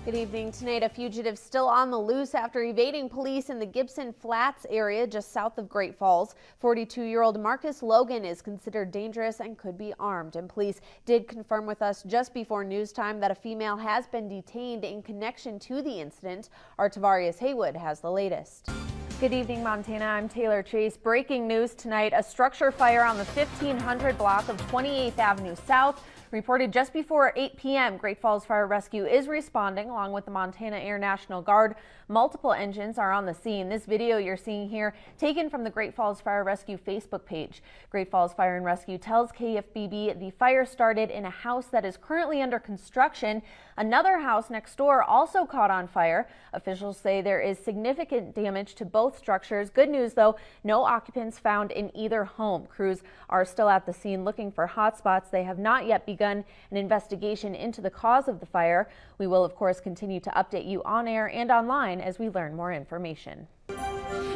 Good evening. Tonight, a fugitive still on the loose after evading police in the Gibson Flats area just south of Great Falls. 42-year-old Marcus Logan is considered dangerous and could be armed. And police did confirm with us just before news time that a female has been detained in connection to the incident. Our Tavarius Haywood has the latest. Good evening, Montana. I'm Taylor Chase. Breaking news tonight, a structure fire on the 1500 block of 28th Avenue South. Reported just before 8 p.m., Great Falls Fire Rescue is responding along with the Montana Air National Guard. Multiple engines are on the scene. This video you're seeing here taken from the Great Falls Fire Rescue Facebook page. Great Falls Fire and Rescue tells KFBB the fire started in a house that is currently under construction. Another house next door also caught on fire. Officials say there is significant damage to both structures. Good news though, no occupants found in either home. Crews are still at the scene looking for hot spots. They have not yet begun an investigation into the cause of the fire. We will of course continue to update you on air and online as we learn more information.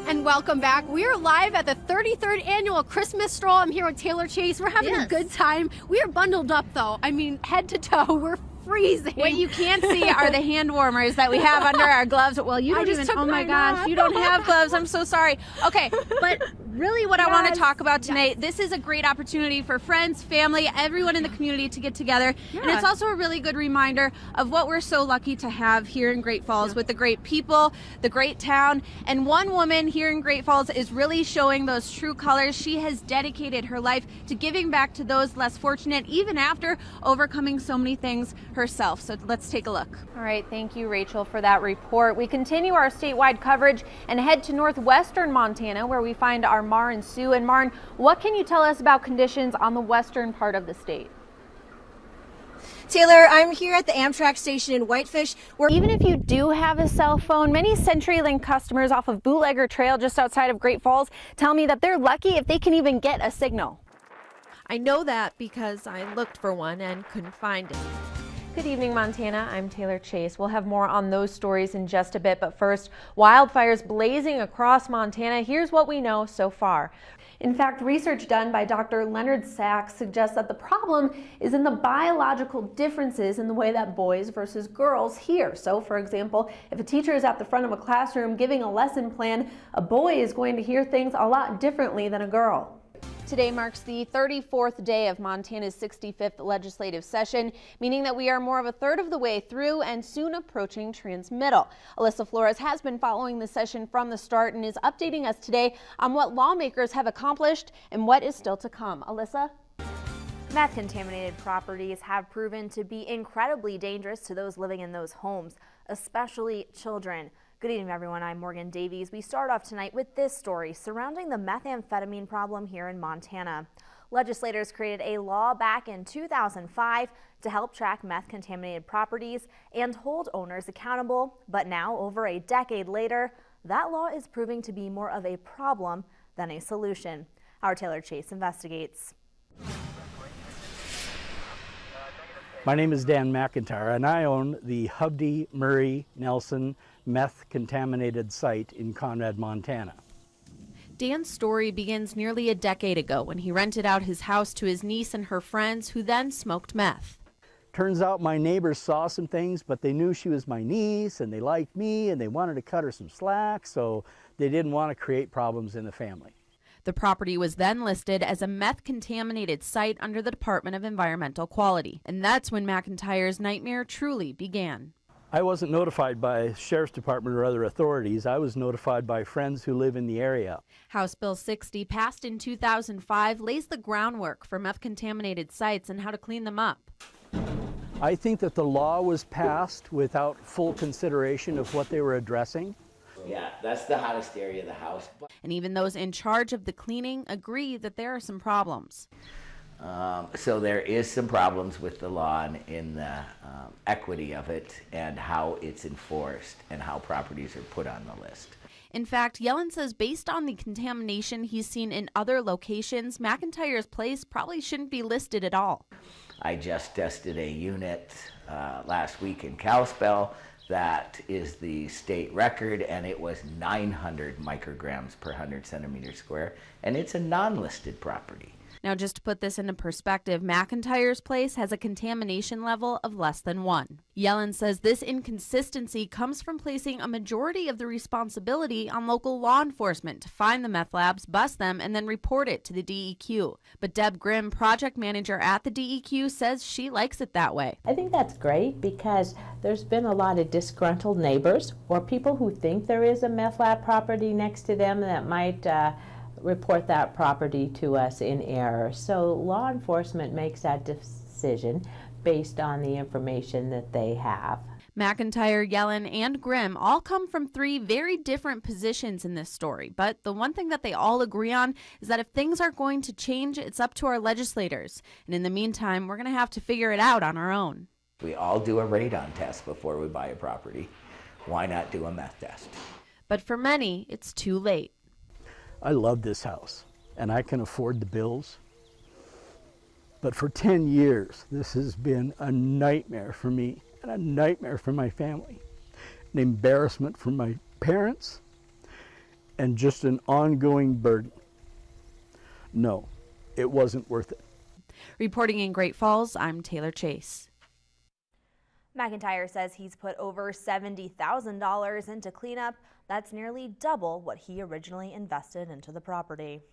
And welcome back. We are live at the 33rd annual Christmas stroll. I'm here with Taylor Chase. We're having a good time. We are bundled up though. I mean, head to toe. We're freezing. What you can't see are the hand warmers that we have under our gloves. Well, you don't even, oh my gosh, you don't have gloves. I'm so sorry. Okay, but really what I want to talk about tonight, this is a great opportunity for friends, family, everyone in the community to get together. And it's also a really good reminder of what we're so lucky to have here in Great Falls with the great people, the great town. And one woman here in Great Falls is really showing those true colors. She has dedicated her life to giving back to those less fortunate, even after overcoming so many things herself. So let's take a look. All right, thank you, Rachel, for that report. We continue our statewide coverage and head to northwestern Montana, where we find our Mar and Sue. And Marn, what can you tell us about conditions on the western part of the state? Taylor, I'm here at the Amtrak station in Whitefish. Even if you do have a cell phone, many CenturyLink customers off of Bootlegger Trail just outside of Great Falls tell me that they're lucky if they can even get a signal. I know that because I looked for one and couldn't find it. Good evening, Montana. I'm Taylor Chase. We'll have more on those stories in just a bit, but first, wildfires blazing across Montana. Here's what we know so far. In fact, research done by Dr. Leonard Sachs suggests that the problem is in the biological differences in the way that boys versus girls hear. So, for example, if a teacher is at the front of a classroom giving a lesson plan, a boy is going to hear things a lot differently than a girl. Today marks the 34th day of Montana's 65th legislative session, meaning that we are more of a third of the way through and soon approaching transmittal. Alyssa Flores has been following the session from the start and is updating us today on what lawmakers have accomplished and what is still to come. Alyssa? Meth-contaminated properties have proven to be incredibly dangerous to those living in those homes, especially children. Good evening, everyone. I'm Morgan Davies. We start off tonight with this story surrounding the methamphetamine problem here in Montana. Legislators created a law back in 2005 to help track meth-contaminated properties and hold owners accountable. But now, over a decade later, that law is proving to be more of a problem than a solution. Our Taylor Chase investigates. My name is Dan McIntyre, and I own the Hubdy Murray Nelson meth-contaminated site in Conrad, Montana. Dan's story begins nearly a decade ago when he rented out his house to his niece and her friends, who then smoked meth. Turns out my neighbors saw some things, but they knew she was my niece, and they liked me, and they wanted to cut her some slack, so they didn't want to create problems in the family. The property was then listed as a meth-contaminated site under the Department of Environmental Quality, and that's when McIntyre's nightmare truly began. I wasn't notified by Sheriff's Department or other authorities. I was notified by friends who live in the area. House Bill 60, passed in 2005, lays the groundwork for meth-contaminated sites and how to clean them up. I think that the law was passed without full consideration of what they were addressing. Yeah, that's the hottest area of the house. And even those in charge of the cleaning agree that there are some problems. So there is some problems with the law and in the equity of it and how it's enforced and how properties are put on the list. In fact, Yellen says based on the contamination he's seen in other locations, McIntyre's place probably shouldn't be listed at all. I just tested a unit last week in Kalispell that is the state record, and it was 900 micrograms per 100 centimeters square, and it's a non-listed property. Now, just to put this into perspective, McIntyre's place has a contamination level of less than 1. Yellen says this inconsistency comes from placing a majority of the responsibility on local law enforcement to find the meth labs, bust them, and then report it to the DEQ. But Deb Grimm, project manager at the DEQ, says she likes it that way. I think that's great because there's been a lot of disgruntled neighbors or people who think there is a meth lab property next to them that might report that property to us in error. So law enforcement makes that decision based on the information that they have. McIntyre, Yellen, and Grimm all come from 3 very different positions in this story, but the one thing that they all agree on is that if things are going to change, it's up to our legislators. And in the meantime, we're going to have to figure it out on our own. We all do a radon test before we buy a property. Why not do a meth test? But for many, it's too late. I love this house, and I can afford the bills. But for 10 years, this has been a nightmare for me and a nightmare for my family. An embarrassment for my parents and just an ongoing burden. No, it wasn't worth it. Reporting in Great Falls, I'm Taylor Chase. McIntyre says he's put over $70,000 into cleanup. That's nearly double what he originally invested into the property.